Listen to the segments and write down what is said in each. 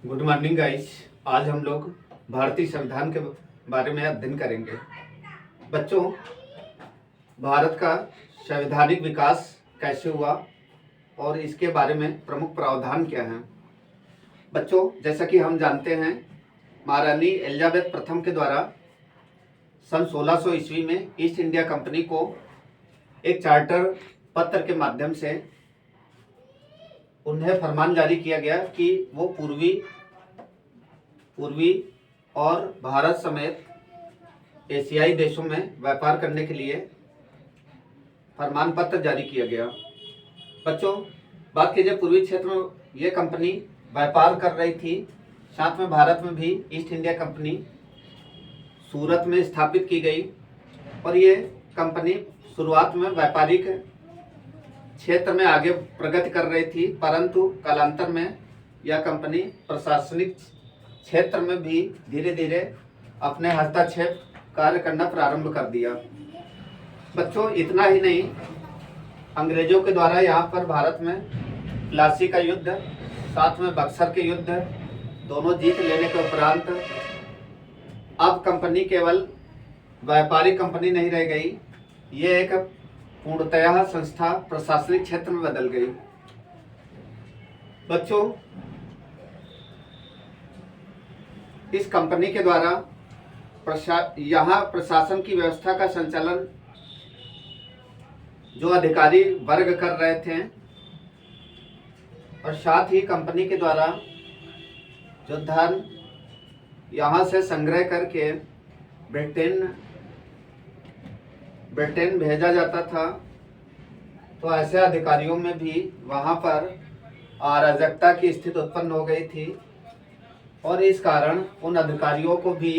Good morning guys. आज हम लोग भारतीय संविधान के बारे में अध्ययन करेंगे। बच्चों, भारत का संवैधानिक विकास कैसे हुआ और इसके बारे में प्रमुख प्रावधान क्या हैं। बच्चों, जैसा कि हम जानते हैं, महारानी एलिजाबेथ प्रथम के द्वारा सन 1600 ईस्वी में ईस्ट इंडिया कंपनी को एक चार्टर पत्र के माध्यम से उन्हें फरमान जारी किया गया कि वो पूर्वी और भारत समेत एशियाई देशों में व्यापार करने के लिए फरमान पत्र जारी किया गया। बच्चों, बात कीजिए पूर्वी क्षेत्र में ये कंपनी व्यापार कर रही थी। साथ में भारत में भी ईस्ट इंडिया कंपनी सूरत में स्थापित की गई और ये कंपनी शुरुआत में व्यापारिक क्षेत्र में आगे प्रगति कर रही थी, परंतु कालांतर में यह कंपनी प्रशासनिक क्षेत्र में भी धीरे धीरे अपने हस्तक्षेप कार्य करना प्रारंभ कर दिया। बच्चों, इतना ही नहीं, अंग्रेजों के द्वारा यहाँ पर भारत में प्लासी का युद्ध, साथ में बक्सर के युद्ध दोनों जीत लेने के उपरांत अब कंपनी केवल व्यापारिक कंपनी नहीं रह गई, ये एक पूर्णतः संस्था प्रशासनिक क्षेत्र में बदल गई। बच्चों, इस कंपनी के द्वारा यहाँ प्रशासन की व्यवस्था का संचालन जो अधिकारी वर्ग कर रहे थे और साथ ही कंपनी के द्वारा जो धन यहाँ से संग्रह करके ब्रिटेन भेजा जाता था, तो ऐसे अधिकारियों में भी वहाँ पर अराजकता की स्थिति उत्पन्न हो गई थी और इस कारण उन अधिकारियों को भी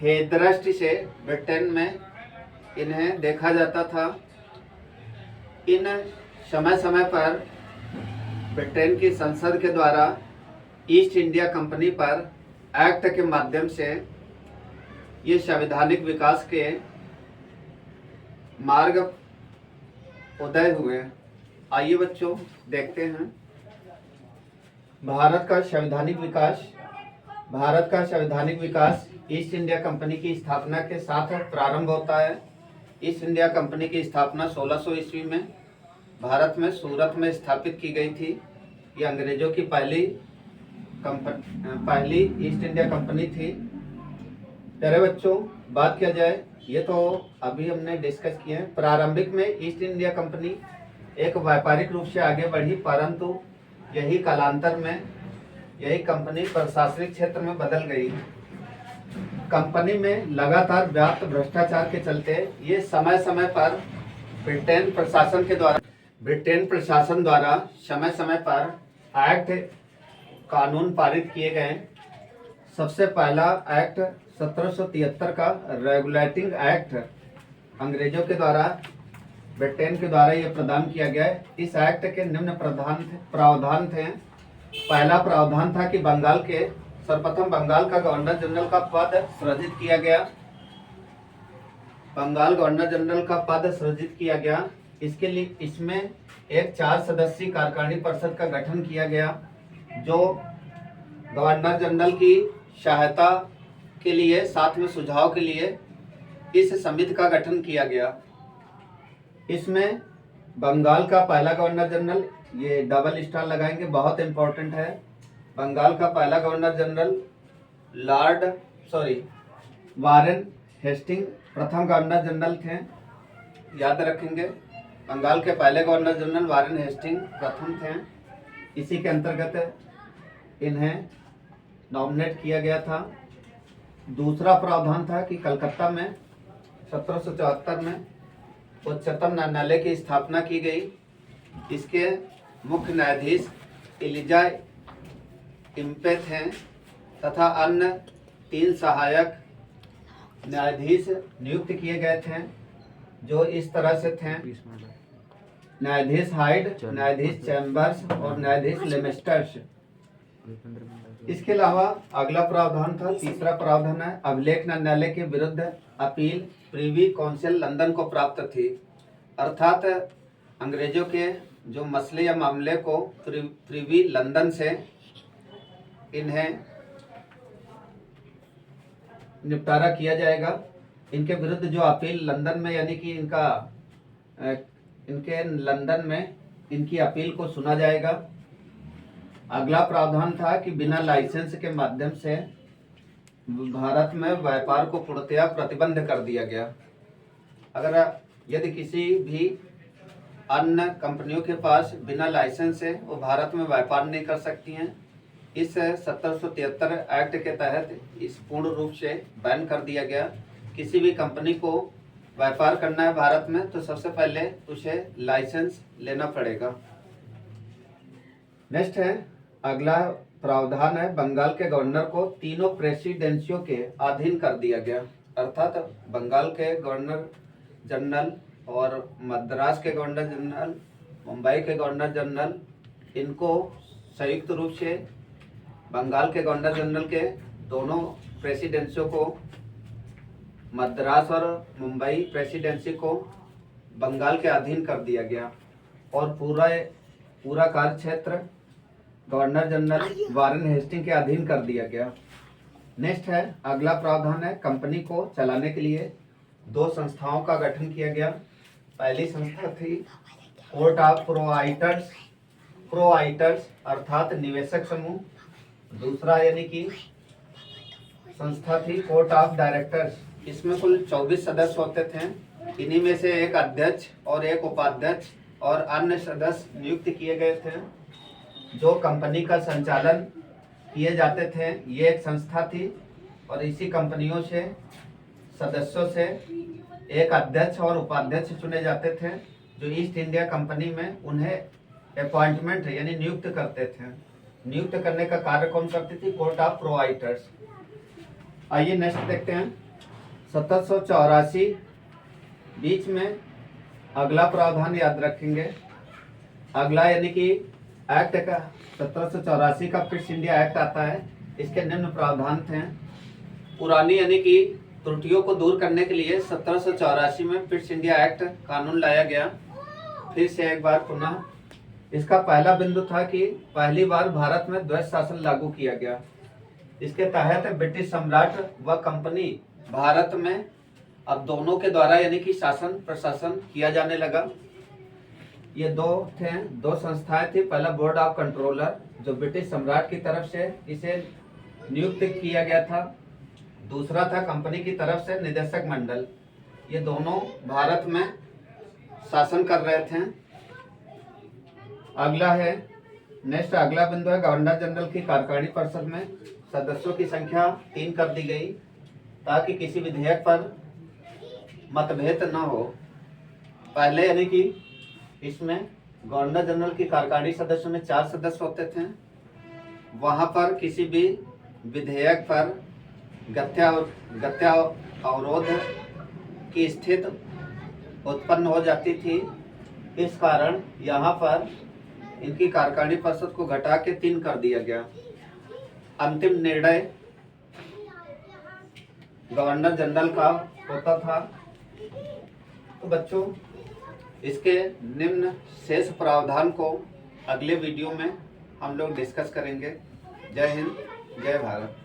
हे दृष्टि से ब्रिटेन में इन्हें देखा जाता था। इन समय समय पर ब्रिटेन की संसद के द्वारा ईस्ट इंडिया कंपनी पर एक्ट के माध्यम से ये संवैधानिक विकास के मार्ग उदय हुए। आइए बच्चों, देखते हैं भारत का संवैधानिक विकास ईस्ट इंडिया कंपनी की स्थापना के साथ प्रारंभ होता है। ईस्ट इंडिया कंपनी की स्थापना 1600 ईस्वी में भारत में सूरत में स्थापित की गई थी। ये अंग्रेजों की पहली ईस्ट इंडिया कंपनी थी। प्यारे बच्चों, बात किया जाए, ये तो अभी हमने डिस्कस किए हैं। प्रारंभिक में ईस्ट इंडिया कंपनी एक व्यापारिक रूप से आगे बढ़ी, परंतु यही कालांतर में यही कंपनी प्रशासनिक क्षेत्र में बदल गई। कंपनी में लगातार व्याप्त भ्रष्टाचार के चलते ये समय समय पर ब्रिटेन प्रशासन द्वारा समय समय पर एक्ट कानून पारित किए गए। सबसे पहला एक्ट 1773 का रेगुलेटिंग एक्ट अंग्रेजों के द्वारा ब्रिटेन के द्वारा यह प्रदान किया गया है। इस एक्ट के निम्न प्रावधान थे। पहला प्रावधान था कि सर्वप्रथम बंगाल का गवर्नर जनरल का पद सृजित किया गया। बंगाल गवर्नर जनरल का पद सृजित किया गया। इसके लिए इसमें एक 4 सदस्यीय कार्यकारिणी परिषद का गठन किया गया, जो गवर्नर जनरल की सहायता के लिए, साथ में सुझाव के लिए इस समिति का गठन किया गया। इसमें बंगाल का पहला गवर्नर जनरल, ये डबल स्टार लगाएंगे, बहुत इंपॉर्टेंट है। बंगाल का पहला गवर्नर जनरल वारेन हेस्टिंग प्रथम गवर्नर जनरल थे, याद रखेंगे। बंगाल के पहले गवर्नर जनरल वारेन हेस्टिंग प्रथम थे। इसी के अंतर्गत इन्हें नॉमिनेट किया गया था। दूसरा प्रावधान था कि कलकत्ता में 1774 में उच्चतम न्यायालय की स्थापना की गई। इसके मुख्य न्यायाधीश एलिजा इम्पे थे तथा अन्य 3 सहायक न्यायाधीश नियुक्त किए गए थे, जो इस तरह से थे: न्यायाधीश हाइड, न्यायाधीश चैम्बर्स और न्यायाधीश लेमेस्टर्स। इसके अलावा अगला प्रावधान था, तीसरा प्रावधान है, अभिलेख न्यायालय के विरुद्ध अपील प्रिवी काउंसिल लंदन को प्राप्त थी। अर्थात अंग्रेजों के जो मसले या मामले को प्रिवी लंदन से इन्हें निपटारा किया जाएगा। इनके विरुद्ध जो अपील लंदन में यानी कि इनके लंदन में इनकी अपील को सुना जाएगा। अगला प्रावधान था कि बिना लाइसेंस के माध्यम से भारत में व्यापार को पूर्णतया प्रतिबंध कर दिया गया। अगर यदि किसी भी अन्य कंपनियों के पास बिना लाइसेंस है वो भारत में व्यापार नहीं कर सकती हैं। इस 1773 एक्ट के तहत इस पूर्ण रूप से बैन कर दिया गया। किसी भी कंपनी को व्यापार करना है भारत में तो सबसे पहले उसे लाइसेंस लेना पड़ेगा। नेक्स्ट है, अगला प्रावधान है, बंगाल के गवर्नर को तीनों प्रेसिडेंसियों के अधीन कर दिया गया। अर्थात बंगाल के गवर्नर जनरल और मद्रास के गवर्नर जनरल, मुंबई के गवर्नर जनरल, इनको संयुक्त रूप से बंगाल के गवर्नर जनरल के दोनों प्रेसिडेंसियों को, मद्रास और मुंबई प्रेसिडेंसी को बंगाल के अधीन कर दिया गया और पूरा कार्य क्षेत्र गवर्नर जनरल वारेन हेस्टिंग के अधीन कर दिया गया। नेक्स्ट है, अगला प्रावधान है, कंपनी को चलाने के लिए 2 संस्थाओं का गठन किया गया। पहली संस्था थी कोर्ट ऑफ प्रोवाइटर्स अर्थात निवेशक समूह। दूसरा यानी कि संस्था थी कोर्ट ऑफ डायरेक्टर्स। इसमें कुल 24 सदस्य होते थे। इन्हीं में से एक अध्यक्ष और एक उपाध्यक्ष और अन्य सदस्य नियुक्त किए गए थे जो कंपनी का संचालन किए जाते थे। ये एक संस्था थी और इसी कंपनियों से सदस्यों से एक अध्यक्ष और उपाध्यक्ष चुने जाते थे जो ईस्ट इंडिया कंपनी में उन्हें अपॉइंटमेंट यानी नियुक्त करते थे। नियुक्त करने का कार्य कौन करती थी? Court of proprietors. आइए नेक्स्ट देखते हैं। 1784 बीच में अगला प्रावधान याद रखेंगे। अगला यानी कि एक्ट का 1784 का फिट्स इंडिया एक्ट आता है। इसके निम्न प्रावधान थे। पुरानी यानी कि त्रुटियों को दूर करने के लिए 1784 में फिट्स इंडिया एक्ट कानून लाया गया। फिर से एक बार पुनः इसका पहला बिंदु था कि पहली बार भारत में द्वैध शासन लागू किया गया। इसके तहत ब्रिटिश सम्राट व कंपनी भारत में अब दोनों के द्वारा यानी कि शासन प्रशासन किया जाने लगा। ये दो संस्थाएं थी। पहला बोर्ड ऑफ कंट्रोलर जो ब्रिटिश सम्राट की तरफ से इसे नियुक्त किया गया था। दूसरा था कंपनी की तरफ से निदेशक मंडल। ये दोनों भारत में शासन कर रहे थे। अगला है नेक्स्ट अगला बिंदु है गवर्नर जनरल की कार्यकारिणी परिषद में सदस्यों की संख्या 3 कर दी गई ताकि किसी विधेयक पर मतभेद न हो। पहले यानी कि इसमें गवर्नर जनरल की कार्यकारिणी सदस्यों में 4 सदस्य होते थे। वहां पर किसी भी विधेयक पर गत्या अवरोध की स्थिति उत्पन्न हो जाती थी। इस कारण यहाँ पर इनकी कार्यकारिणी परिषद को घटा के 3 कर दिया गया। अंतिम निर्णय गवर्नर जनरल का होता था। तो बच्चों इसके निम्न शेष प्रावधान को अगले वीडियो में हम लोग डिस्कस करेंगे। जय हिंद, जय भारत।